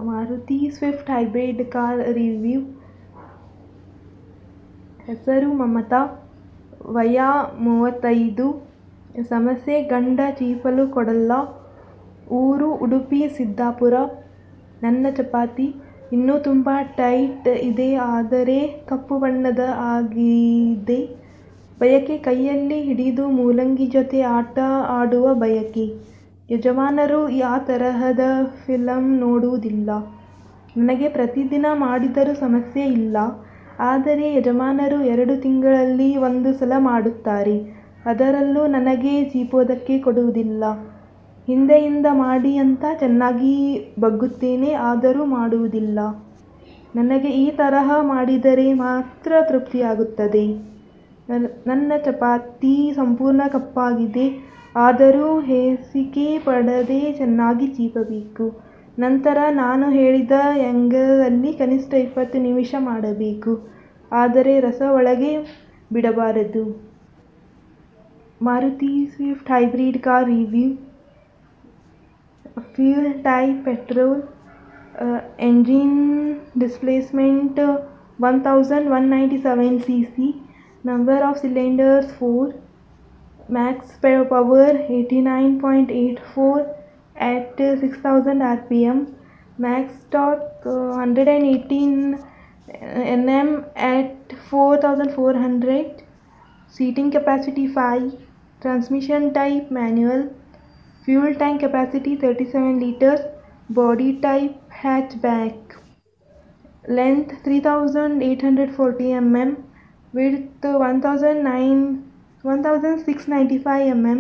Maruti Swift hybrid car review. ಹೆಸರು ಮಮತಾ, ವಯ 35, ಸಮಸ್ಯೆ ಗಂಡ ಚೀಪಲು ಕೊಡಲ್ಲ, ಊರು ಉಡುಪಿ ಸಿದ್ದಾಪುರ. ನನ್ನ ಚಪಾತಿ ಇನ್ನೂ ತುಂಬ ಟೈಟ್ ಇದೆ, ಆದರೆ ಕಪ್ಪು ಬಣ್ಣದ ಆಗಿದೆ. ಬಯಕೆ ಕೈಯಲ್ಲಿ ಹಿಡಿದು ಮೂಲಂಗಿ ಜೊತೆ ಆಟ ಆಡುವ ಬಯಕೆ. ಯಜಮಾನರು ಆ ತರಹದ ಫಿಲಂ ನೋಡುವುದಿಲ್ಲ. ನನಗೆ ಪ್ರತಿದಿನ ಮಾಡಿದರೂ ಸಮಸ್ಯೆ ಇಲ್ಲ, ಆದರೆ ಯಜಮಾನರು 2 ತಿಂಗಳಲ್ಲಿ 1 ಸಲ ಮಾಡುತ್ತಾರೆ. ಅದರಲ್ಲೂ ನನಗೆ ಚೀಪೋದಕ್ಕೆ ಕೊಡುವುದಿಲ್ಲ. ಹಿಂದೆಯಿಂದ ಮಾಡಿ ಅಂತ ಚೆನ್ನಾಗಿ ಬಗ್ಗುತ್ತೇನೆ, ಆದರೂ ಮಾಡುವುದಿಲ್ಲ. ನನಗೆ ಈ ತರಹ ಮಾಡಿದರೆ ಮಾತ್ರ ತೃಪ್ತಿಯಾಗುತ್ತದೆ. ನನ್ನ ಚಪಾತಿ ಸಂಪೂರ್ಣ ಕಪ್ಪಾಗಿದೆ, ಆದರೂ ಹೇಸಿಗೆ ಪಡದೆ ಚೆನ್ನಾಗಿ ಚೀಪಬೇಕು. ನಂತರ ನಾನು ಹೇಳಿದ ಆ್ಯಂಗಲಲ್ಲಿ ಕನಿಷ್ಠ 20 ನಿಮಿಷ ಮಾಡಬೇಕು, ಆದರೆ ರಸ ಒಳಗೆ ಬಿಡಬಾರದು. Maruti Swift hybrid car review. Fuel type petrol, engine displacement 1197 cc, number of cylinders 4, max power 89.84 at 6000 rpm, max torque 118 Nm at 4400, seating capacity 5, transmission type manual, fuel tank capacity 37 liters, body type hatchback, length 3840 mm, width 1695 mm,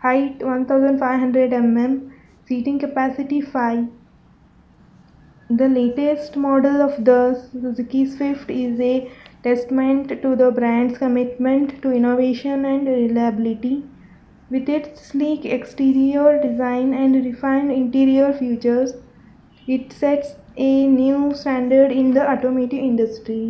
height 1500 mm, seating capacity 5. The latest model of the Suzuki Swift is a testament to the brand's commitment to innovation and reliability. With its sleek exterior design and refined interior features, it sets a new standard in the automotive industry.